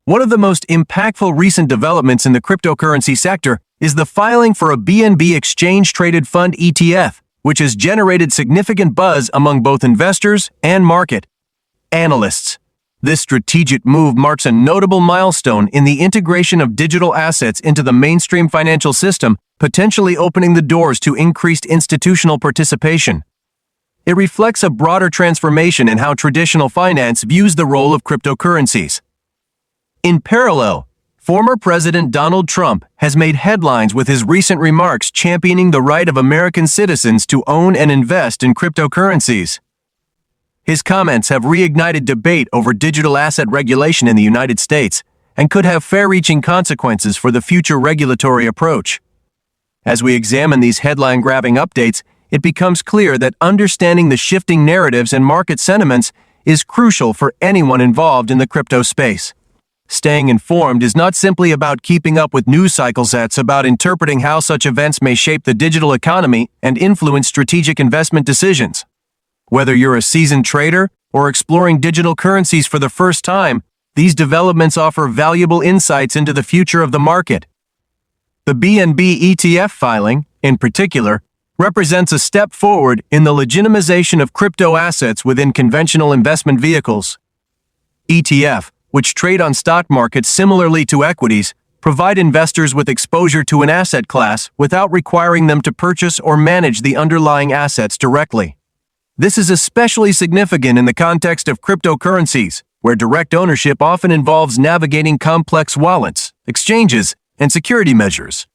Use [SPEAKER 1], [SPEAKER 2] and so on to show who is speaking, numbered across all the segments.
[SPEAKER 1] One of the most impactful recent developments in the cryptocurrency sector is the filing for a BNB exchange-traded fund ETF, which has generated significant buzz among both investors and market analysts. This strategic move marks a notable milestone in the integration of digital assets into the mainstream financial system, potentially opening the doors to increased institutional participation. It reflects a broader transformation in how traditional finance views the role of cryptocurrencies. In parallel, former President Donald Trump has made headlines with his recent remarks championing the right of American citizens to own and invest in cryptocurrencies. His comments have reignited debate over digital asset regulation in the United States and could have far-reaching consequences for the future regulatory approach. As we examine these headline-grabbing updates, it becomes clear that understanding the shifting narratives and market sentiments is crucial for anyone involved in the crypto space. Staying informed is not simply about keeping up with news cycles, it's about interpreting how such events may shape the digital economy and influence strategic investment decisions. Whether you're a seasoned trader or exploring digital currencies for the first time, these developments offer valuable insights into the future of the market. The BNB ETF filing, in particular, represents a step forward in the legitimization of crypto assets within conventional investment vehicles. ETF, which trade on stock markets similarly to equities, provide investors with exposure to an asset class without requiring them to purchase or manage the underlying assets directly. This is especially significant in the context of cryptocurrencies, where direct ownership often involves navigating complex wallets, exchanges, and security measures.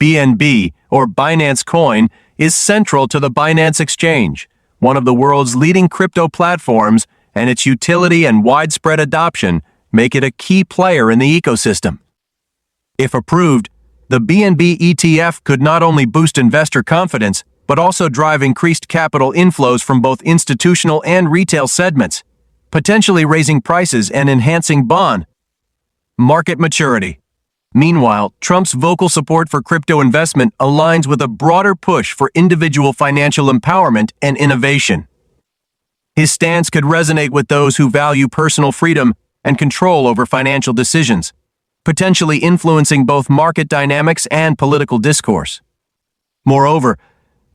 [SPEAKER 1] BNB, or Binance Coin, is central to the Binance Exchange, one of the world's leading crypto platforms, and its utility and widespread adoption make it a key player in the ecosystem. If approved, the BNB ETF could not only boost investor confidence, but also drive increased capital inflows from both institutional and retail segments, potentially raising prices and enhancing bond market maturity. Meanwhile, Trump's vocal support for crypto investment aligns with a broader push for individual financial empowerment and innovation. His stance could resonate with those who value personal freedom and control over financial decisions, potentially influencing both market dynamics and political discourse. Moreover,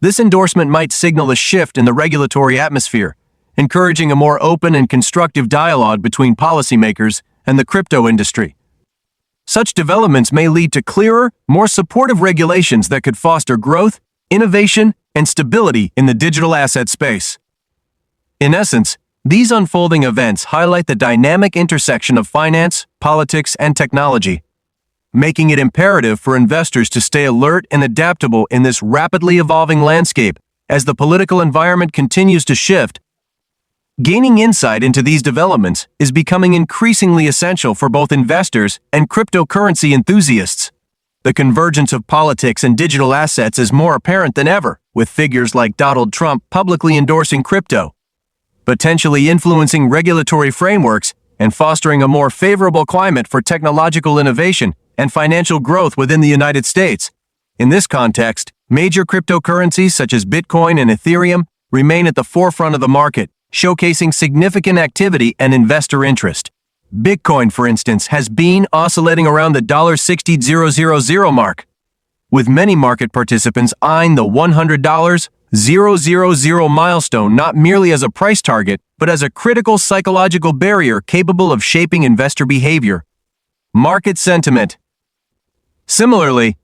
[SPEAKER 1] this endorsement might signal a shift in the regulatory atmosphere, encouraging a more open and constructive dialogue between policymakers and the crypto industry. Such developments may lead to clearer, more supportive regulations that could foster growth, innovation, and stability in the digital asset space. In essence, these unfolding events highlight the dynamic intersection of finance, politics, and technology, making it imperative for investors to stay alert and adaptable in this rapidly evolving landscape as the political environment continues to shift. Gaining insight into these developments is becoming increasingly essential for both investors and cryptocurrency enthusiasts. The convergence of politics and digital assets is more apparent than ever, with figures like Donald Trump publicly endorsing crypto, potentially influencing regulatory frameworks and fostering a more favorable climate for technological innovation and financial growth within the United States. In this context, major cryptocurrencies such as Bitcoin and Ethereum remain at the forefront of the market, showcasing significant activity and investor interest. Bitcoin, for instance, has been oscillating around the $60,000 mark, with many market participants eyeing the $100,000 milestone not merely as a price target, but as a critical psychological barrier capable of shaping investor behavior. Market sentiment. Similarly,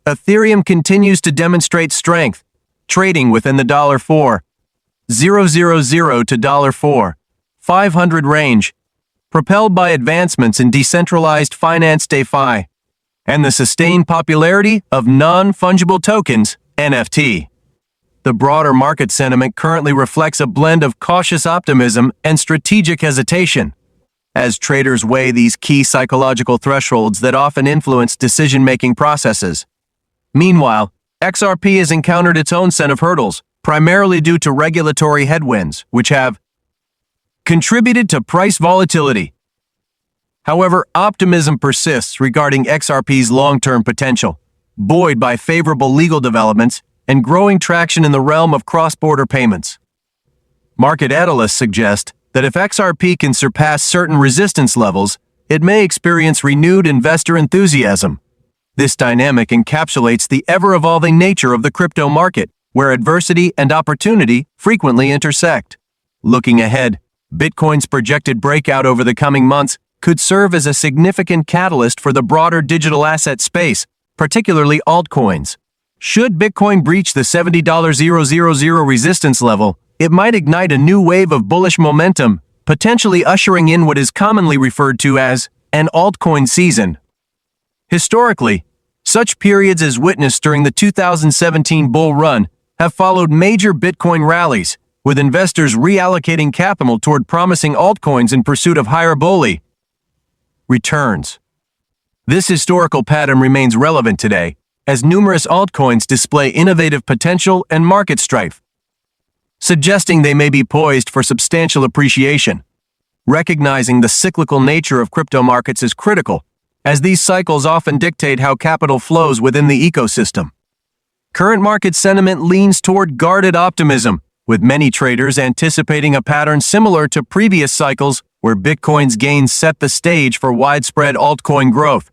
[SPEAKER 1] Ethereum continues to demonstrate strength, trading within the $4,000 to $4,500 range, propelled by advancements in decentralized finance DeFi and the sustained popularity of non-fungible tokens, NFT. The broader market sentiment currently reflects a blend of cautious optimism and strategic hesitation, as traders weigh these key psychological thresholds that often influence decision-making processes. Meanwhile, XRP has encountered its own set of hurdles, primarily due to regulatory headwinds, which have contributed to price volatility. However, optimism persists regarding XRP's long-term potential, buoyed by favorable legal developments and growing traction in the realm of cross-border payments. Market analysts suggest that if XRP can surpass certain resistance levels, it may experience renewed investor enthusiasm. This dynamic encapsulates the ever-evolving nature of the crypto market, where adversity and opportunity frequently intersect. Looking ahead, Bitcoin's projected breakout over the coming months could serve as a significant catalyst for the broader digital asset space, particularly altcoins. Should Bitcoin breach the $70,000 resistance level, it might ignite a new wave of bullish momentum, potentially ushering in what is commonly referred to as an altcoin season. Historically, such periods as witnessed during the 2017 bull run have followed major Bitcoin rallies, with investors reallocating capital toward promising altcoins in pursuit of higher bullish returns. This historical pattern remains relevant today, as numerous altcoins display innovative potential and market strength, suggesting they may be poised for substantial appreciation. Recognizing the cyclical nature of crypto markets is critical, as these cycles often dictate how capital flows within the ecosystem. Current market sentiment leans toward guarded optimism, with many traders anticipating a pattern similar to previous cycles where Bitcoin's gains set the stage for widespread altcoin growth.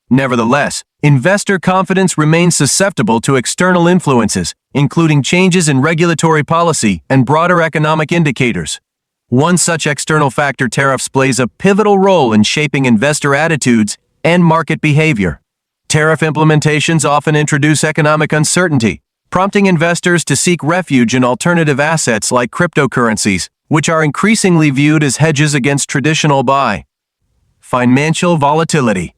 [SPEAKER 1] Nevertheless, investor confidence remains susceptible to external influences, including changes in regulatory policy and broader economic indicators. One such external factor, tariffs, plays a pivotal role in shaping investor attitudes and market behavior. Tariff implementations often introduce economic uncertainty, prompting investors to seek refuge in alternative assets like cryptocurrencies, which are increasingly viewed as hedges against traditional financial volatility.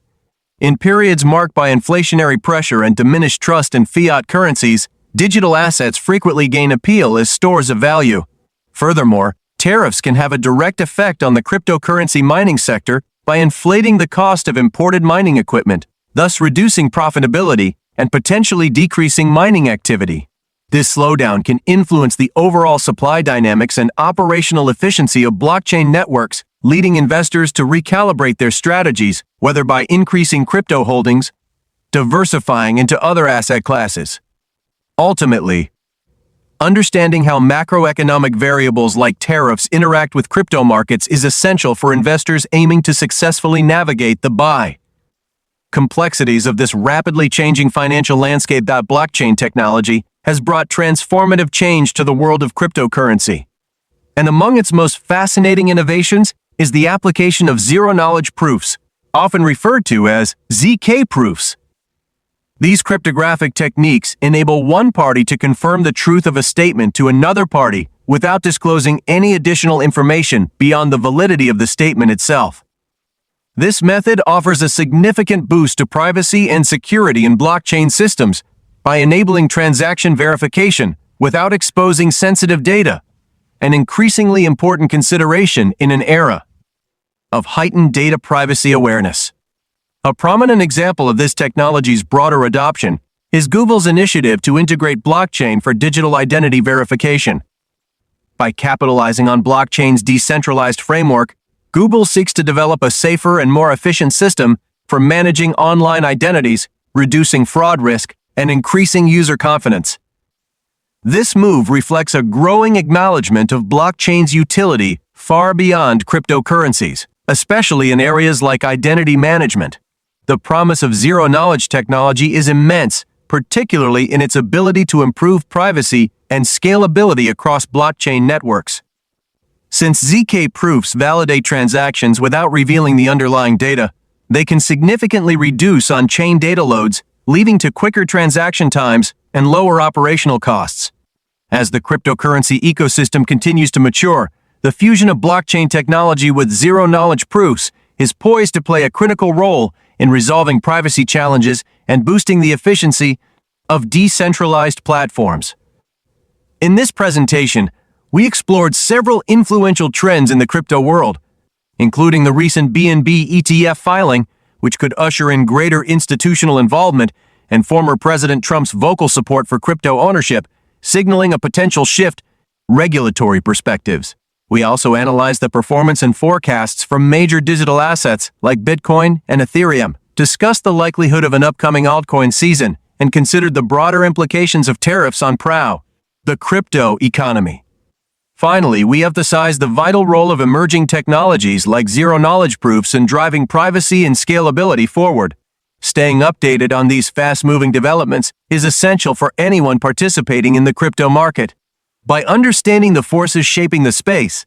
[SPEAKER 1] In periods marked by inflationary pressure and diminished trust in fiat currencies, digital assets frequently gain appeal as stores of value. Furthermore, tariffs can have a direct effect on the cryptocurrency mining sector by inflating the cost of imported mining equipment, thus reducing profitability and potentially decreasing mining activity. This slowdown can influence the overall supply dynamics and operational efficiency of blockchain networks, leading investors to recalibrate their strategies, whether by increasing crypto holdings, diversifying into other asset classes. Ultimately, understanding how macroeconomic variables like tariffs interact with crypto markets is essential for investors aiming to successfully navigate the complexities of this rapidly changing financial landscape. Blockchain technology has brought transformative change to the world of cryptocurrency. And among its most fascinating innovations is the application of zero-knowledge proofs, often referred to as ZK proofs. These cryptographic techniques enable one party to confirm the truth of a statement to another party without disclosing any additional information beyond the validity of the statement itself. This method offers a significant boost to privacy and security in blockchain systems by enabling transaction verification without exposing sensitive data, an increasingly important consideration in an era of heightened data privacy awareness. A prominent example of this technology's broader adoption is Google's initiative to integrate blockchain for digital identity verification. By capitalizing on blockchain's decentralized framework, Google seeks to develop a safer and more efficient system for managing online identities, reducing fraud risk, and increasing user confidence. This move reflects a growing acknowledgement of blockchain's utility far beyond cryptocurrencies, especially in areas like identity management. The promise of zero-knowledge technology is immense, particularly in its ability to improve privacy and scalability across blockchain networks. Since ZK proofs validate transactions without revealing the underlying data, they can significantly reduce on-chain data loads, leading to quicker transaction times and lower operational costs. As the cryptocurrency ecosystem continues to mature, the fusion of blockchain technology with zero-knowledge proofs is poised to play a critical role in resolving privacy challenges and boosting the efficiency of decentralized platforms. In this presentation, we explored several influential trends in the crypto world, including the recent BNB ETF filing, which could usher in greater institutional involvement, and former President Trump's vocal support for crypto ownership, signaling a potential shift in regulatory perspectives. We also analyzed the performance and forecasts from major digital assets like Bitcoin and Ethereum, discussed the likelihood of an upcoming altcoin season, and considered the broader implications of tariffs on the crypto economy. Finally, we emphasize the vital role of emerging technologies like zero-knowledge proofs in driving privacy and scalability forward. Staying updated on these fast-moving developments is essential for anyone participating in the crypto market. By understanding the forces shaping the space,